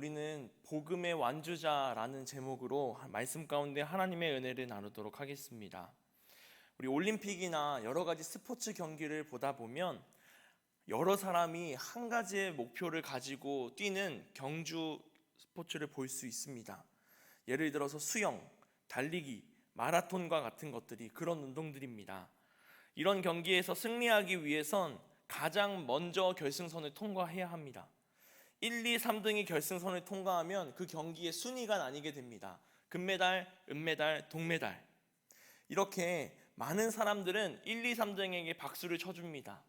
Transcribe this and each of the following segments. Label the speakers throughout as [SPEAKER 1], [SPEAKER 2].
[SPEAKER 1] 우리는 복음의 완주자라는 제목으로 말씀 가운데 하나님의 은혜를 나누도록 하겠습니다. 우리 올림픽이나 여러 가지 스포츠 경기를 보다 보면 여러 사람이 한 가지의 목표를 가지고 뛰는 경주 스포츠를 볼 수 있습니다. 예를 들어서 수영, 달리기, 마라톤과 같은 것들이 그런 운동들입니다. 이런 경기에서 승리하기 위해선 가장 먼저 결승선을 통과해야 합니다. 1, 2, 3등이 결승선을 통과하면 그 경기의 순위가 나뉘게 됩니다. 금메달, 은메달, 동메달. 이렇게 많은 사람들은 1, 2, 3등에게 박수를 쳐줍니다.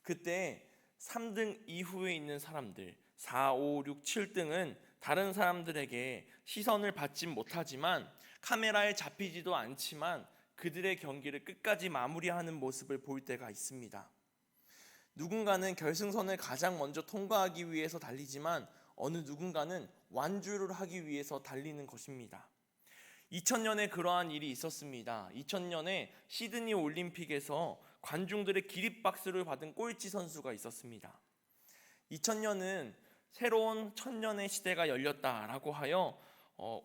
[SPEAKER 1] 그때 3등 이후에 있는 사람들, 4, 5, 6, 7등은 다른 사람들에게 시선을 받지 못하지만 카메라에 잡히지도 않지만 그들의 경기를 끝까지 마무리하는 모습을 볼 때가 있습니다. 누군가는 결승선을 가장 먼저 통과하기 위해서 달리지만 어느 누군가는 완주를 하기 위해서 달리는 것입니다. 2000년에 그러한 일이 있었습니다. 2000년에 시드니 올림픽에서 관중들의 기립박수를 받은 꼴찌 선수가 있었습니다. 2000년은 새로운 천년의 시대가 열렸다라고 하여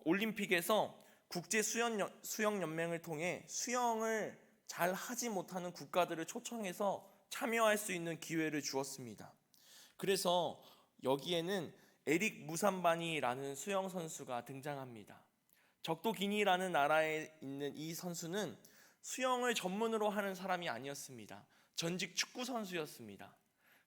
[SPEAKER 1] 올림픽에서 국제 수영연맹을 통해 수영을 잘 하지 못하는 국가들을 초청해서 참여할 수 있는 기회를 주었습니다. 그래서 여기에는 에릭 무산바니라는 수영 선수가 등장합니다. 적도 기니라는 나라에 있는 이 선수는 수영을 전문으로 하는 사람이 아니었습니다. 전직 축구 선수였습니다.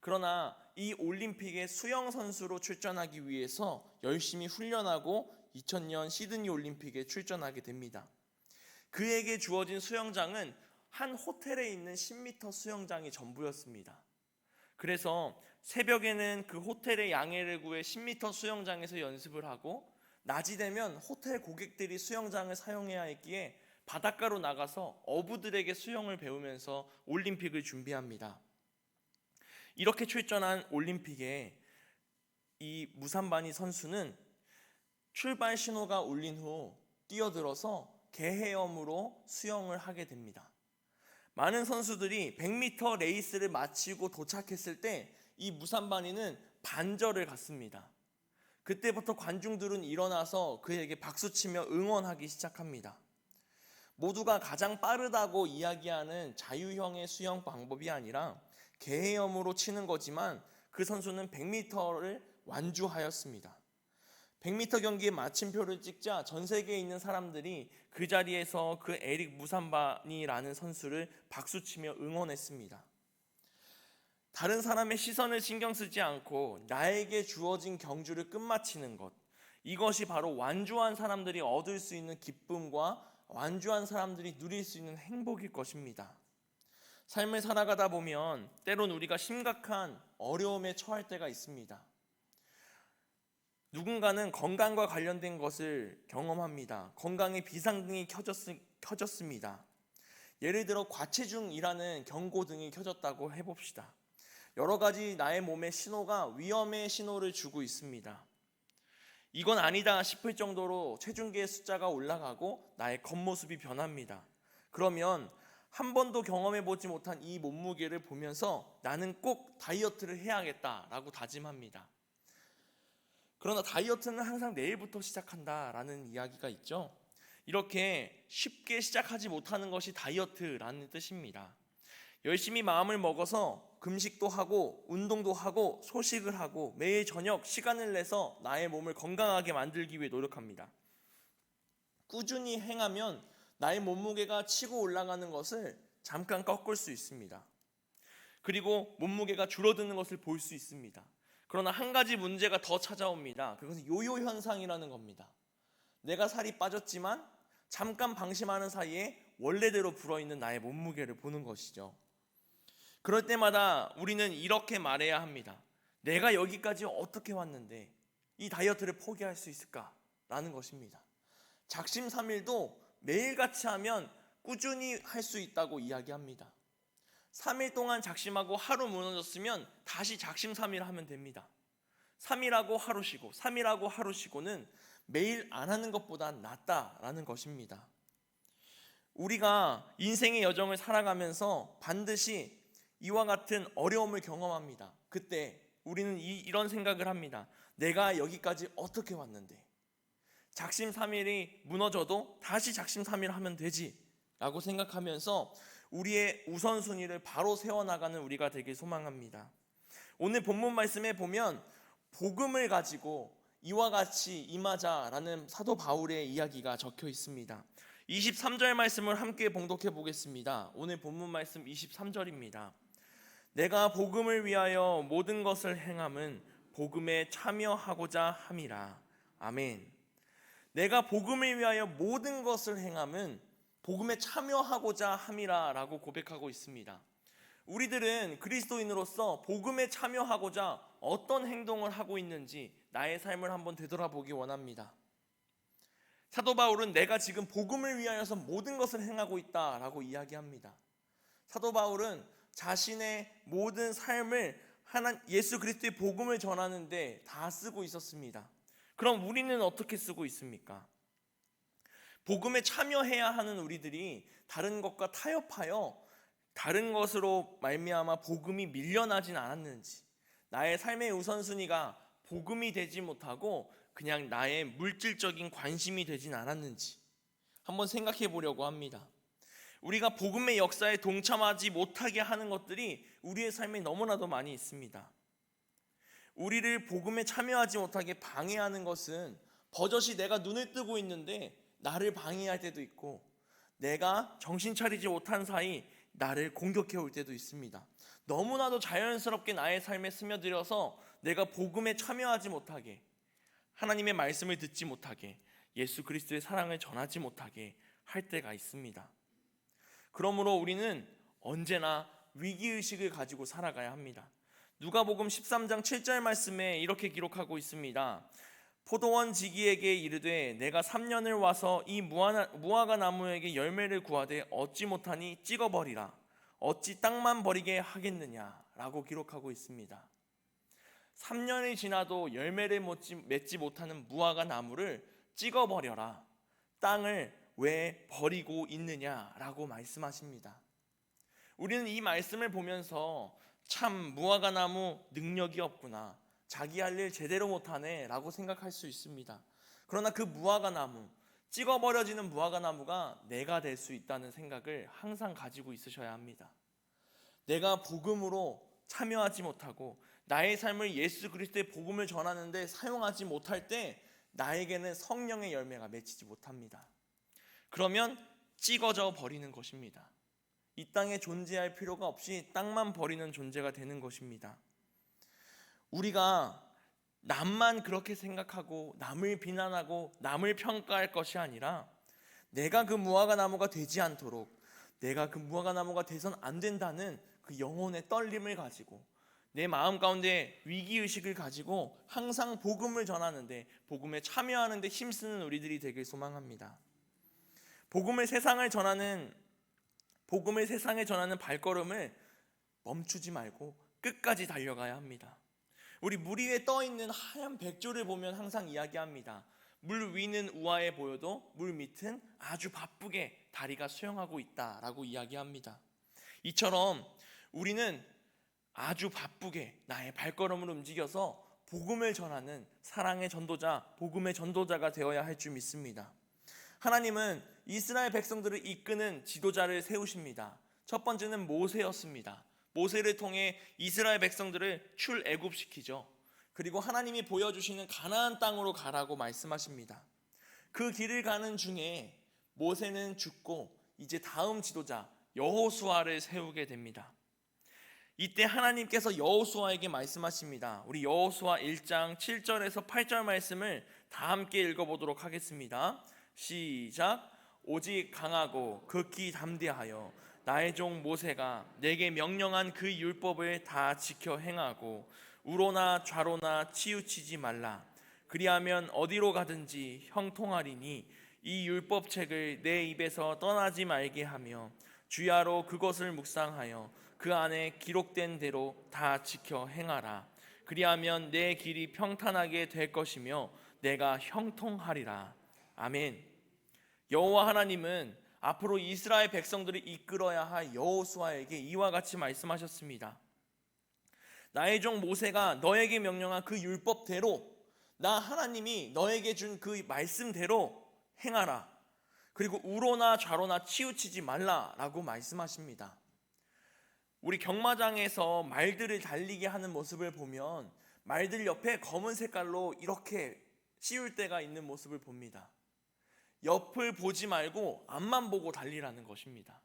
[SPEAKER 1] 그러나 이 올림픽에 수영 선수로 출전하기 위해서 열심히 훈련하고 2000년 시드니 올림픽에 출전하게 됩니다. 그에게 주어진 수영장은 한 호텔에 있는 10m 수영장이 전부였습니다. 그래서 새벽에는 그 호텔의 양해를 구해 10m 수영장에서 연습을 하고 낮이 되면 호텔 고객들이 수영장을 사용해야 했기에 바닷가로 나가서 어부들에게 수영을 배우면서 올림픽을 준비합니다. 이렇게 출전한 올림픽에 이 무산바니 선수는 출발 신호가 울린 후 뛰어들어서 개헤엄으로 수영을 하게 됩니다. 많은 선수들이 100m 레이스를 마치고 도착했을 때 이 무산바니는 반절을 갔습니다. 그때부터 관중들은 일어나서 그에게 박수치며 응원하기 시작합니다. 모두가 가장 빠르다고 이야기하는 자유형의 수영 방법이 아니라 개헤엄으로 치는 거지만 그 선수는 100m를 완주하였습니다. 100m 경기에 마침표를 찍자 전 세계에 있는 사람들이 그 자리에서 그 에릭 무산바니라는 선수를 박수치며 응원했습니다. 다른 사람의 시선을 신경 쓰지 않고 나에게 주어진 경주를 끝마치는 것, 이것이 바로 완주한 사람들이 얻을 수 있는 기쁨과 완주한 사람들이 누릴 수 있는 행복일 것입니다. 삶을 살아가다 보면 때론 우리가 심각한 어려움에 처할 때가 있습니다. 누군가는 건강과 관련된 것을 경험합니다. 건강에 비상등이 켜졌습니다. 예를 들어 과체중이라는 경고등이 켜졌다고 해봅시다. 여러 가지 나의 몸의 신호가 위험의 신호를 주고 있습니다. 이건 아니다 싶을 정도로 체중계의 숫자가 올라가고 나의 겉모습이 변합니다. 그러면 한 번도 경험해보지 못한 이 몸무게를 보면서 나는 꼭 다이어트를 해야겠다라고 다짐합니다. 그러나 다이어트는 항상 내일부터 시작한다라는 이야기가 있죠. 이렇게 쉽게 시작하지 못하는 것이 다이어트라는 뜻입니다. 열심히 마음을 먹어서 금식도 하고 운동도 하고 소식을 하고 매일 저녁 시간을 내서 나의 몸을 건강하게 만들기 위해 노력합니다. 꾸준히 행하면 나의 몸무게가 치고 올라가는 것을 잠깐 꺾을 수 있습니다. 그리고 몸무게가 줄어드는 것을 볼 수 있습니다. 그러나 한 가지 문제가 더 찾아옵니다. 그것은 요요 현상이라는 겁니다. 내가 살이 빠졌지만 잠깐 방심하는 사이에 원래대로 불어있는 나의 몸무게를 보는 것이죠. 그럴 때마다 우리는 이렇게 말해야 합니다. 내가 여기까지 어떻게 왔는데 이 다이어트를 포기할 수 있을까라는 것입니다. 작심삼일도 매일같이 하면 꾸준히 할 수 있다고 이야기합니다. 3일 동안 작심하고 하루 무너졌으면 다시 작심삼일 하면 됩니다. 3일하고 하루 쉬고 3일하고 하루 쉬고는 매일 안 하는 것보다 낫다라는 것입니다. 우리가 인생의 여정을 살아가면서 반드시 이와 같은 어려움을 경험합니다. 그때 우리는 이런 생각을 합니다. 내가 여기까지 어떻게 왔는데 작심삼일이 무너져도 다시 작심삼일 하면 되지 라고 생각하면서 우리의 우선순위를 바로 세워나가는 우리가 되길 소망합니다. 오늘 본문 말씀에 보면 복음을 가지고 이와 같이 임하자라는 사도 바울의 이야기가 적혀 있습니다. 23절 말씀을 함께 봉독해 보겠습니다. 오늘 본문 말씀 23절입니다. 내가 복음을 위하여 모든 것을 행함은 복음에 참여하고자 함이라. 아멘. 내가 복음을 위하여 모든 것을 행함은 복음에 참여하고자 함이라 라고 고백하고 있습니다. 우리들은 그리스도인으로서 복음에 참여하고자 어떤 행동을 하고 있는지 나의 삶을 한번 되돌아보기 원합니다. 사도 바울은 내가 지금 복음을 위하여서 모든 것을 행하고 있다라고 이야기합니다. 사도 바울은 자신의 모든 삶을 예수 그리스도의 복음을 전하는데 다 쓰고 있었습니다. 그럼 우리는 어떻게 쓰고 있습니까? 복음에 참여해야 하는 우리들이 다른 것과 타협하여 다른 것으로 말미암아 복음이 밀려나진 않았는지, 나의 삶의 우선순위가 복음이 되지 못하고 그냥 나의 물질적인 관심이 되진 않았는지 한번 생각해 보려고 합니다. 우리가 복음의 역사에 동참하지 못하게 하는 것들이 우리의 삶에 너무나도 많이 있습니다. 우리를 복음에 참여하지 못하게 방해하는 것은 버젓이 내가 눈을 뜨고 있는데 나를 방해할 때도 있고, 내가 정신 차리지 못한 사이 나를 공격해 올 때도 있습니다. 너무나도 자연스럽게 나의 삶에 스며들어서 내가 복음에 참여하지 못하게, 하나님의 말씀을 듣지 못하게, 예수 그리스도의 사랑을 전하지 못하게 할 때가 있습니다. 그러므로 우리는 언제나 위기의식을 가지고 살아가야 합니다. 누가복음 13장 7절 말씀에 이렇게 기록하고 있습니다. 포도원 지기에게 이르되 내가 3년을 와서 이 무화과 나무에게 열매를 구하되 얻지 못하니 찍어버리라. 어찌 땅만 버리게 하겠느냐라고 기록하고 있습니다. 3년이 지나도 열매를 맺지 못하는 무화과 나무를 찍어버려라. 땅을 왜 버리고 있느냐라고 말씀하십니다. 우리는 이 말씀을 보면서 참 무화과 나무 능력이 없구나, 자기 할 일 제대로 못하네 라고 생각할 수 있습니다. 그러나 그 무화과 나무, 찍어버려지는 무화과 나무가 내가 될 수 있다는 생각을 항상 가지고 있으셔야 합니다. 내가 복음으로 참여하지 못하고 나의 삶을 예수 그리스도의 복음을 전하는데 사용하지 못할 때 나에게는 성령의 열매가 맺히지 못합니다. 그러면 찍어져 버리는 것입니다. 이 땅에 존재할 필요가 없이 땅만 버리는 존재가 되는 것입니다. 우리가 남만 그렇게 생각하고 남을 비난하고 남을 평가할 것이 아니라 내가 그 무화과 나무가 되지 않도록, 내가 그 무화과 나무가 돼선 안 된다는 그 영혼의 떨림을 가지고 내 마음 가운데 위기의식을 가지고 항상 복음을 전하는데, 복음에 참여하는데 힘쓰는 우리들이 되길 소망합니다. 복음을 세상에 전하는 발걸음을 멈추지 말고 끝까지 달려가야 합니다. 우리 물 위에 떠 있는 하얀 백조를 보면 항상 이야기합니다. 물 위는 우아해 보여도 물 밑은 아주 바쁘게 다리가 수영하고 있다라고 이야기합니다. 이처럼 우리는 아주 바쁘게 나의 발걸음을 움직여서 복음을 전하는 사랑의 전도자, 복음의 전도자가 되어야 할 줄 믿습니다. 하나님은 이스라엘 백성들을 이끄는 지도자를 세우십니다. 첫 번째는 모세였습니다. 모세를 통해 이스라엘 백성들을 출애굽시키죠. 그리고 하나님이 보여주시는 가나안 땅으로 가라고 말씀하십니다. 그 길을 가는 중에 모세는 죽고 이제 다음 지도자 여호수아를 세우게 됩니다. 이때 하나님께서 여호수아에게 말씀하십니다. 우리 여호수아 1장 7절에서 8절 말씀을 다 함께 읽어보도록 하겠습니다. 시작. 오직 강하고 극히 담대하여 나의 종 모세가 내게 명령한 그 율법을 다 지켜 행하고 우로나 좌로나 치우치지 말라. 그리하면 어디로 가든지 형통하리니 이 율법책을 내 입에서 떠나지 말게 하며 주야로 그것을 묵상하여 그 안에 기록된 대로 다 지켜 행하라. 그리하면 내 길이 평탄하게 될 것이며 내가 형통하리라. 아멘. 여호와 하나님은 앞으로 이스라엘 백성들을 이끌어야 할 여호수아에게 이와 같이 말씀하셨습니다. 나의 종 모세가 너에게 명령한 그 율법대로 나 하나님이 너에게 준 그 말씀대로 행하라. 그리고 우로나 좌로나 치우치지 말라라고 말씀하십니다. 우리 경마장에서 말들을 달리게 하는 모습을 보면 말들 옆에 검은 색깔로 이렇게 씌울 때가 있는 모습을 봅니다. 옆을 보지 말고 앞만 보고 달리라는 것입니다.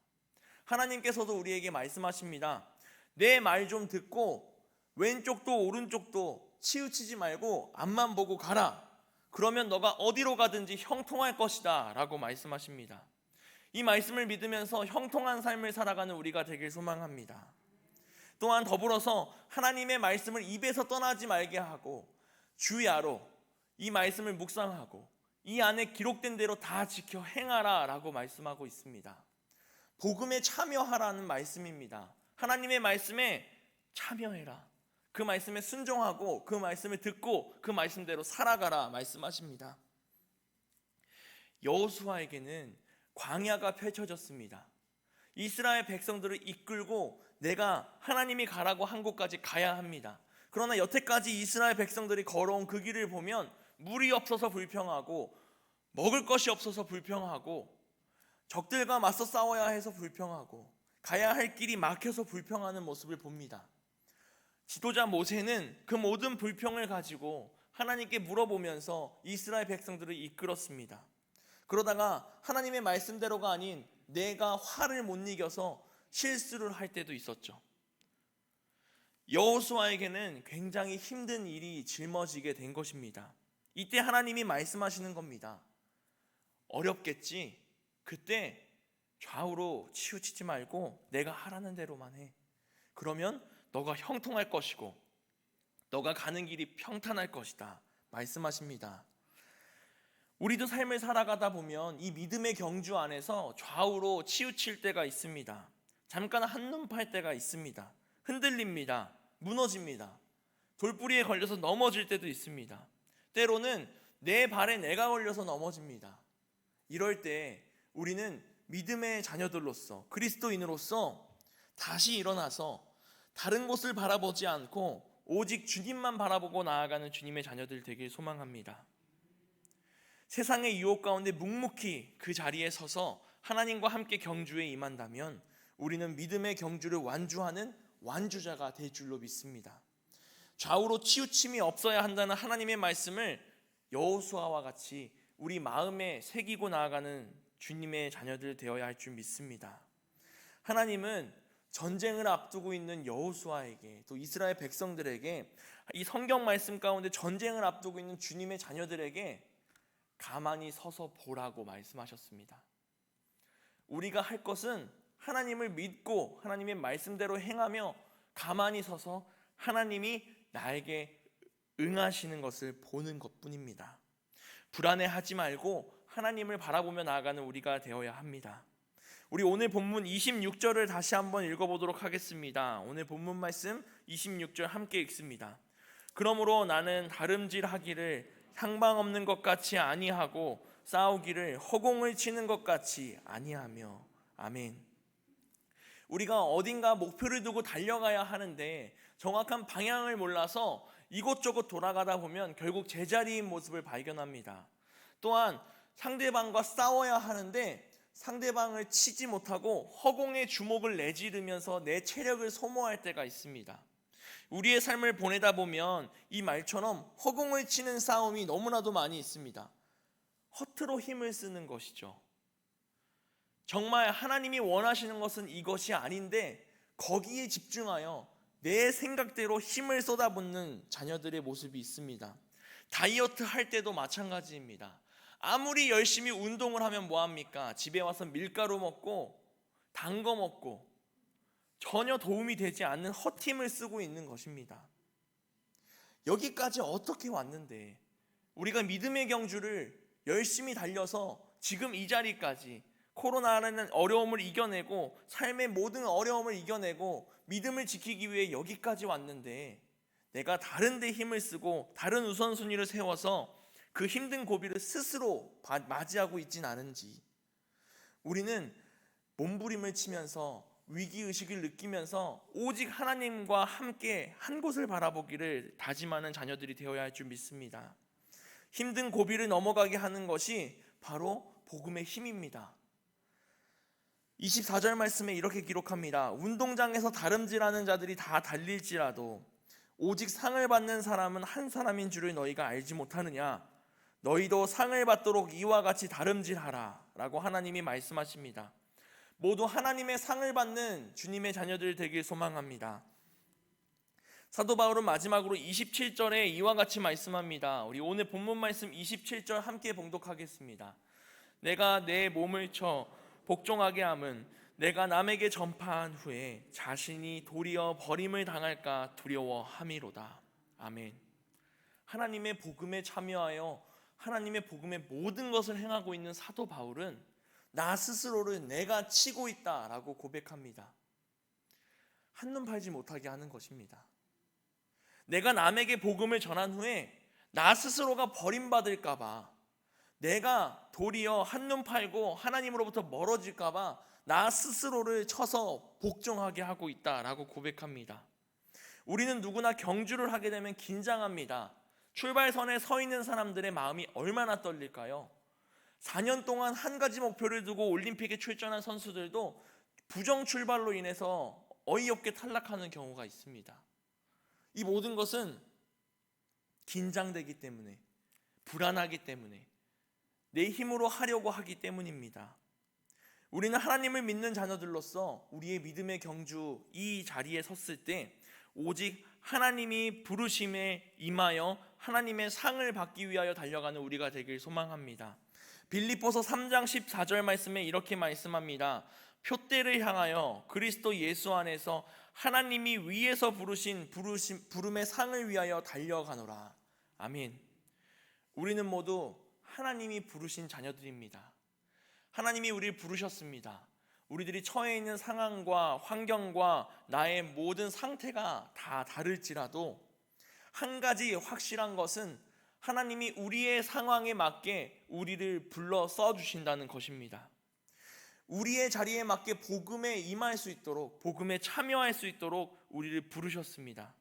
[SPEAKER 1] 하나님께서도 우리에게 말씀하십니다. 내 말 좀 듣고 왼쪽도 오른쪽도 치우치지 말고 앞만 보고 가라. 그러면 너가 어디로 가든지 형통할 것이다 라고 말씀하십니다. 이 말씀을 믿으면서 형통한 삶을 살아가는 우리가 되길 소망합니다. 또한 더불어서 하나님의 말씀을 입에서 떠나지 말게 하고 주야로 이 말씀을 묵상하고 이 안에 기록된 대로 다 지켜 행하라 라고 말씀하고 있습니다. 복음에 참여하라는 말씀입니다. 하나님의 말씀에 참여해라. 그 말씀에 순종하고 그 말씀을 듣고 그 말씀대로 살아가라 말씀하십니다. 여호수아에게는 광야가 펼쳐졌습니다. 이스라엘 백성들을 이끌고 내가 하나님이 가라고 한 곳까지 가야 합니다. 그러나 여태까지 이스라엘 백성들이 걸어온 그 길을 보면 물이 없어서 불평하고 먹을 것이 없어서 불평하고 적들과 맞서 싸워야 해서 불평하고 가야 할 길이 막혀서 불평하는 모습을 봅니다. 지도자 모세는 그 모든 불평을 가지고 하나님께 물어보면서 이스라엘 백성들을 이끌었습니다. 그러다가 하나님의 말씀대로가 아닌 내가 화를 못 이겨서 실수를 할 때도 있었죠. 여호수아에게는 굉장히 힘든 일이 짊어지게 된 것입니다. 이때 하나님이 말씀하시는 겁니다. 어렵겠지? 그때 좌우로 치우치지 말고 내가 하라는 대로만 해. 그러면 너가 형통할 것이고 너가 가는 길이 평탄할 것이다 말씀하십니다. 우리도 삶을 살아가다 보면 이 믿음의 경주 안에서 좌우로 치우칠 때가 있습니다. 잠깐 한눈 팔 때가 있습니다. 흔들립니다. 무너집니다. 돌뿌리에 걸려서 넘어질 때도 있습니다. 때로는 내 발에 내가 걸려서 넘어집니다. 이럴 때 우리는 믿음의 자녀들로서 그리스도인으로서 다시 일어나서 다른 곳을 바라보지 않고 오직 주님만 바라보고 나아가는 주님의 자녀들 되길 소망합니다. 세상의 유혹 가운데 묵묵히 그 자리에 서서 하나님과 함께 경주에 임한다면 우리는 믿음의 경주를 완주하는 완주자가 될 줄로 믿습니다. 좌우로 치우침이 없어야 한다는 하나님의 말씀을 여호수아와 같이 우리 마음에 새기고 나아가는 주님의 자녀들 되어야 할 줄 믿습니다. 하나님은 전쟁을 앞두고 있는 여호수아에게 또 이스라엘 백성들에게 이 성경 말씀 가운데 전쟁을 앞두고 있는 주님의 자녀들에게 가만히 서서 보라고 말씀하셨습니다. 우리가 할 것은 하나님을 믿고 하나님의 말씀대로 행하며 가만히 서서 하나님이 나에게 응하시는 것을 보는 것뿐입니다. 불안해하지 말고 하나님을 바라보며 나아가는 우리가 되어야 합니다. 우리 오늘 본문 26절을 다시 한번 읽어보도록 하겠습니다. 오늘 본문 말씀 26절 함께 읽습니다. 그러므로 나는 다름질하기를 향방 없는 것 같이 아니하고 싸우기를 허공을 치는 것 같이 아니하며. 아멘. 우리가 어딘가 목표를 두고 달려가야 하는데 정확한 방향을 몰라서 이곳저곳 돌아가다 보면 결국 제자리인 모습을 발견합니다. 또한 상대방과 싸워야 하는데 상대방을 치지 못하고 허공에 주먹을 내지르면서 내 체력을 소모할 때가 있습니다. 우리의 삶을 보내다 보면 이 말처럼 허공을 치는 싸움이 너무나도 많이 있습니다. 허투루 힘을 쓰는 것이죠. 정말 하나님이 원하시는 것은 이것이 아닌데 거기에 집중하여 내 생각대로 힘을 쏟아붓는 자녀들의 모습이 있습니다. 다이어트 할 때도 마찬가지입니다. 아무리 열심히 운동을 하면 뭐합니까? 집에 와서 밀가루 먹고 단 거 먹고 전혀 도움이 되지 않는 헛힘을 쓰고 있는 것입니다. 여기까지 어떻게 왔는데 우리가 믿음의 경주를 열심히 달려서 지금 이 자리까지 코로나라는 어려움을 이겨내고 삶의 모든 어려움을 이겨내고 믿음을 지키기 위해 여기까지 왔는데 내가 다른 데 힘을 쓰고 다른 우선순위를 세워서 그 힘든 고비를 스스로 맞이하고 있진 않은지, 우리는 몸부림을 치면서 위기의식을 느끼면서 오직 하나님과 함께 한 곳을 바라보기를 다짐하는 자녀들이 되어야 할 줄 믿습니다. 힘든 고비를 넘어가게 하는 것이 바로 복음의 힘입니다. 24절 말씀에 이렇게 기록합니다. 운동장에서 다름질하는 자들이 다 달릴지라도 오직 상을 받는 사람은 한 사람인 줄을 너희가 알지 못하느냐? 너희도 상을 받도록 이와 같이 다름질하라 라고 하나님이 말씀하십니다. 모두 하나님의 상을 받는 주님의 자녀들 되길 소망합니다. 사도 바울은 마지막으로 27절에 이와 같이 말씀합니다. 우리 오늘 본문 말씀 27절 함께 봉독하겠습니다. 내가 내 몸을 쳐 복종하게 함은 내가 남에게 전파한 후에 자신이 도리어 버림을 당할까 두려워함이로다. 아멘. 하나님의 복음에 참여하여 하나님의 복음의 모든 것을 행하고 있는 사도 바울은 나 스스로를 내가 치고 있다라고 고백합니다. 한눈 팔지 못하게 하는 것입니다. 내가 남에게 복음을 전한 후에 나 스스로가 버림받을까 봐, 내가 도리어 한눈 팔고 하나님으로부터 멀어질까 봐 나 스스로를 쳐서 복종하게 하고 있다라고 고백합니다. 우리는 누구나 경주를 하게 되면 긴장합니다. 출발선에 서 있는 사람들의 마음이 얼마나 떨릴까요? 4년 동안 한 가지 목표를 두고 올림픽에 출전한 선수들도 부정 출발로 인해서 어이없게 탈락하는 경우가 있습니다. 이 모든 것은 긴장되기 때문에, 불안하기 때문에, 내 힘으로 하려고 하기 때문입니다. 우리는 하나님을 믿는 자녀들로서 우리의 믿음의 경주 이 자리에 섰을 때 오직 하나님이 부르심에 임하여 하나님의 상을 받기 위하여 달려가는 우리가 되길 소망합니다. 빌립보서 3장 14절 말씀에 이렇게 말씀합니다. 표대를 향하여 그리스도 예수 안에서 하나님이 위에서 부르신 부름의 상을 위하여 달려가노라. 아멘. 우리는 모두 하나님이 부르신 자녀들입니다. 하나님이 우리를 부르셨습니다. 우리들이 처해 있는 상황과 환경과 나의 모든 상태가 다 다를지라도 한 가지 확실한 것은 하나님이 우리의 상황에 맞게 우리를 불러 써주신다는 것입니다. 우리의 자리에 맞게 복음에 임할 수 있도록, 복음에 참여할 수 있도록 우리를 부르셨습니다.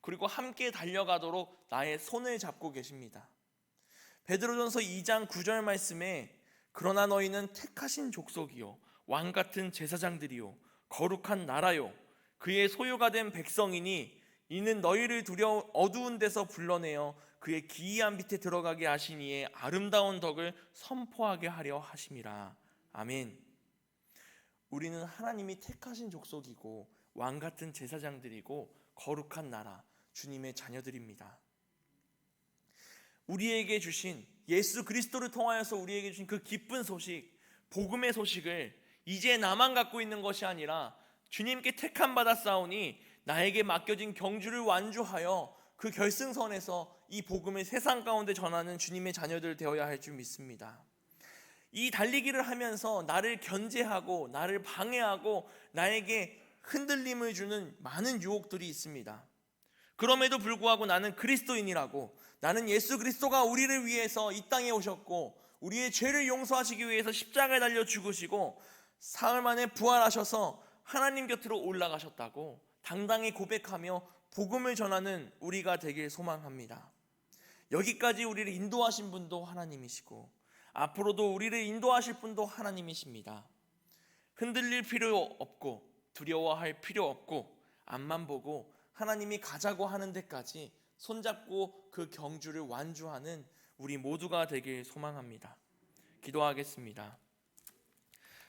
[SPEAKER 1] 그리고 함께 달려가도록 나의 손을 잡고 계십니다. 베드로전서 2장 9절 말씀에 그러나 너희는 택하신 족속이요 왕같은 제사장들이요 거룩한 나라요 그의 소유가 된 백성이니 이는 너희를 두려워 어두운 데서 불러내어 그의 기이한 빛에 들어가게 하시니에 아름다운 덕을 선포하게 하려 하심이라. 아멘. 우리는 하나님이 택하신 족속이고 왕같은 제사장들이고 거룩한 나라, 주님의 자녀들입니다. 우리에게 주신 예수 그리스도를 통하여서 우리에게 주신 그 기쁜 소식, 복음의 소식을 이제 나만 갖고 있는 것이 아니라 주님께 택함 받았사오니 나에게 맡겨진 경주를 완주하여 그 결승선에서 이 복음을 세상 가운데 전하는 주님의 자녀들 되어야 할 줄 믿습니다. 이 달리기를 하면서 나를 견제하고 나를 방해하고 나에게 흔들림을 주는 많은 유혹들이 있습니다. 그럼에도 불구하고 나는 그리스도인이라고, 나는 예수 그리스도가 우리를 위해서 이 땅에 오셨고 우리의 죄를 용서하시기 위해서 십자가에 달려 죽으시고 사흘 만에 부활하셔서 하나님 곁으로 올라가셨다고 당당히 고백하며 복음을 전하는 우리가 되길 소망합니다. 여기까지 우리를 인도하신 분도 하나님이시고 앞으로도 우리를 인도하실 분도 하나님이십니다. 흔들릴 필요 없고 두려워할 필요 없고 앞만 보고 하나님이 가자고 하는 데까지 손잡고 그 경주를 완주하는 우리 모두가 되길 소망합니다. 기도하겠습니다.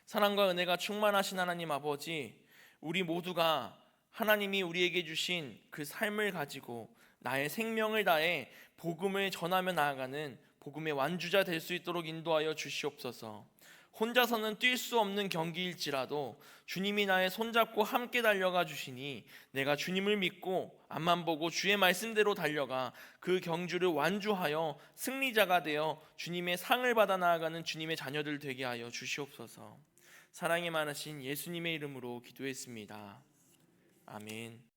[SPEAKER 1] 사랑과 은혜가 충만하신 하나님 아버지, 우리 모두가 하나님이 우리에게 주신 그 삶을 가지고 나의 생명을 다해 복음을 전하며 나아가는 복음의 완주자 될 수 있도록 인도하여 주시옵소서. 혼자서는 뛸 수 없는 경기일지라도 주님이 나의 손잡고 함께 달려가 주시니 내가 주님을 믿고 앞만 보고 주의 말씀대로 달려가 그 경주를 완주하여 승리자가 되어 주님의 상을 받아 나아가는 주님의 자녀들 되게 하여 주시옵소서. 사랑이 많으신 예수님의 이름으로 기도했습니다. 아멘.